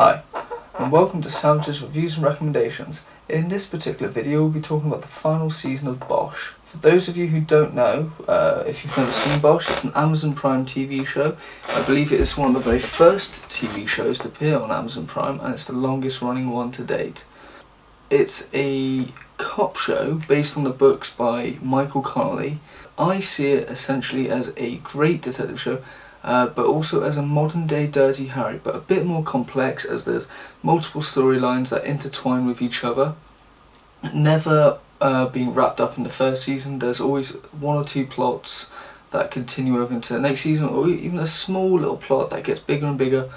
Hi, and welcome to Sandwiches, Reviews and Recommendations. In this particular video, we'll be talking about the final season of Bosch. For those of you who don't know, if you've never seen Bosch, it's an Amazon Prime TV show. I believe it is one of the very first TV shows to appear on Amazon Prime, and it's the longest running one to date. It's a cop show based on the books by Michael Connelly. I see it essentially as a great detective show, but also as a modern day Dirty Harry, but a bit more complex as there's multiple storylines that intertwine with each other. Never being wrapped up in the first season. There's always one or two plots that continue over into the next season, or even a small little plot that gets bigger and bigger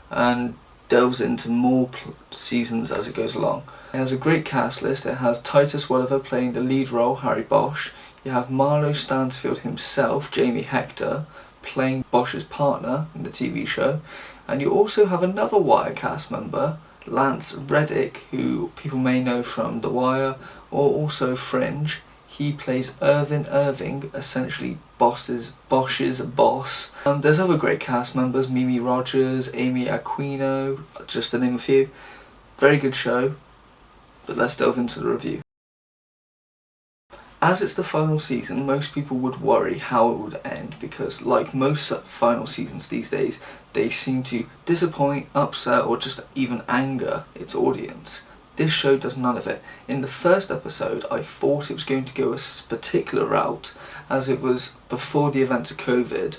and delves into more seasons as it goes along. It has a great cast list. It has Titus Welliver playing the lead role, Harry Bosch. You have Marlowe Stansfield himself, Jamie Hector, playing Bosch's partner in the TV show. And you also have another Wire cast member, Lance Reddick, who people may know from The Wire or also Fringe. He plays Irvin Irving, essentially Bosch's boss. There's other great cast members, Mimi Rogers, Amy Aquino, just to name a few. Very good show, but let's delve into the review. As it's the final season, most people would worry how it would end because, like most final seasons these days, they seem to disappoint, upset, or just even anger its audience. This show does none of it. In the first episode, I thought it was going to go a particular route, as it was before the events of COVID,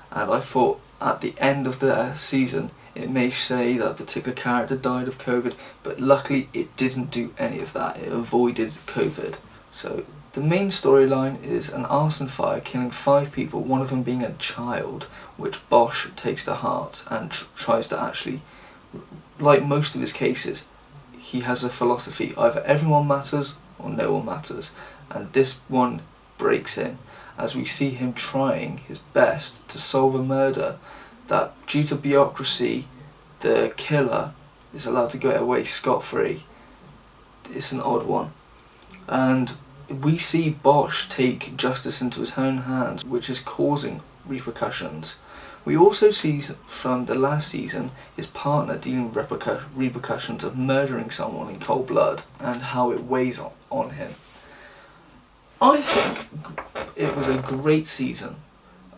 and I thought at the end of the season it may say that a particular character died of COVID, but luckily it didn't do any of that. It avoided COVID. So the main storyline is an arson fire killing 5 people, one of them being a child, which Bosch takes to heart and tries to actually, like most of his cases, he has a philosophy: either everyone matters or no one matters, and this one breaks him as we see him trying his best to solve a murder that, due to bureaucracy, the killer is allowed to get away scot-free. It's an odd one. And we see Bosch take justice into his own hands, which is causing repercussions. We also see from the last season his partner dealing with repercussions of murdering someone in cold blood and how it weighs on him. I think it was a great season.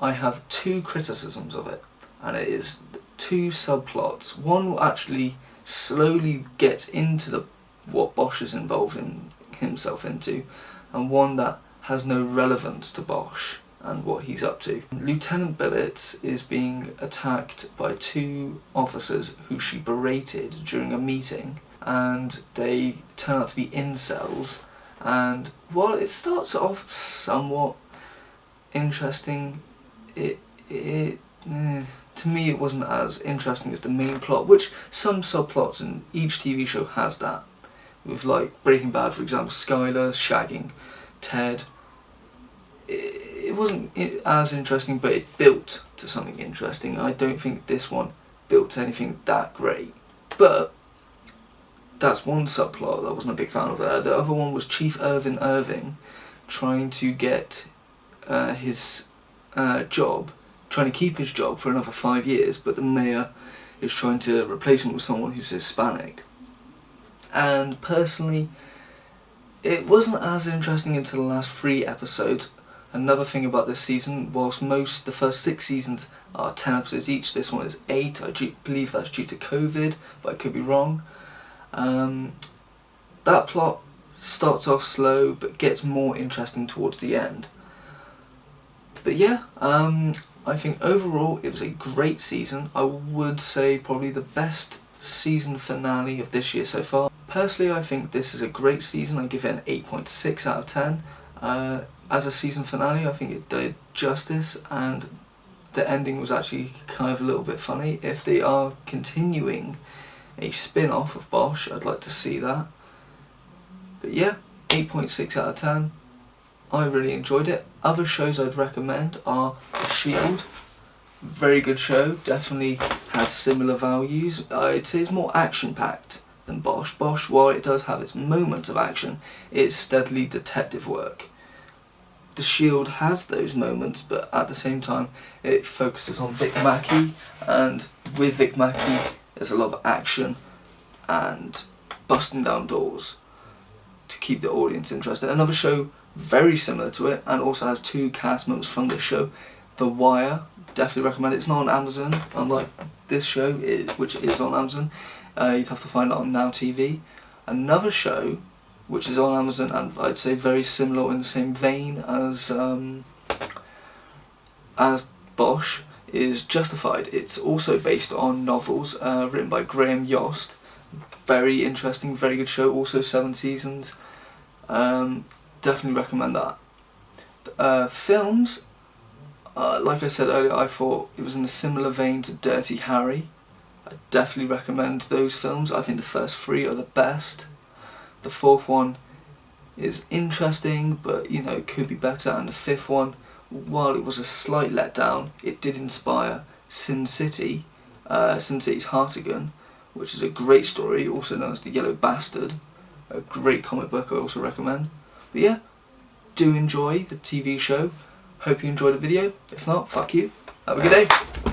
I have 2 criticisms of it, and it is 2 subplots. One actually slowly gets into what Bosch is involved in himself into, and one that has no relevance to Bosch and what he's up to. Lieutenant Billett is being attacked by 2 officers who she berated during a meeting, and they turn out to be incels. And while it starts off somewhat interesting, to me it wasn't as interesting as the main plot, which some subplots in each TV show has that. With, like, Breaking Bad, for example, Skyler shagging Ted. It wasn't as interesting, but it built to something interesting. I don't think this one built to anything that great. But that's one subplot that I wasn't a big fan of. The other one was Chief Irvin Irving trying to get his job, trying to keep his job for another 5 years, but the mayor is trying to replace him with someone who's Hispanic. And personally, it wasn't as interesting until the last 3 episodes. Another thing about this season, whilst the first 6 seasons are 10 episodes each, this one is 8. I believe that's due to COVID, but I could be wrong. That plot starts off slow, but gets more interesting towards the end. But yeah, I think overall it was a great season. I would say probably the best season finale of this year so far. Personally, I think this is a great season. I give it an 8.6 out of 10. As a season finale, I think it did justice, and the ending was actually kind of a little bit funny. If they are continuing a spin-off of Bosch, I'd like to see that. But yeah, 8.6 out of 10. I really enjoyed it. Other shows I'd recommend are The Shield. Very good show, definitely has similar values. I'd say it's more action-packed than Bosch. Bosch, while it does have its moments of action, it's steadily detective work. The Shield has those moments, but at the same time it focuses on Vic Mackey, and with Vic Mackey There's a lot of action and busting down doors to keep the audience interested. Another show very similar to it, and also has 2 cast members from this show, The Wire. Definitely recommend it. It's not on Amazon, unlike this show, which is on Amazon. You'd have to find it on Now TV. Another show, which is on Amazon, and I'd say very similar in the same vein as Bosch, is Justified. It's also based on novels written by Graham Yost. Very interesting, very good show. Also 7 seasons. Definitely recommend that. Films, like I said earlier, I thought it was in a similar vein to Dirty Harry. I definitely recommend those films. I think the first 3 are the best. The 4th one is interesting, but you know, could be better. And the 5th one, while it was a slight letdown, it did inspire Sin City's Hartigan, which is a great story, also known as The Yellow Bastard. A great comic book I also recommend. But yeah, do enjoy the TV show. Hope you enjoyed the video. If not, fuck you. Have a good day.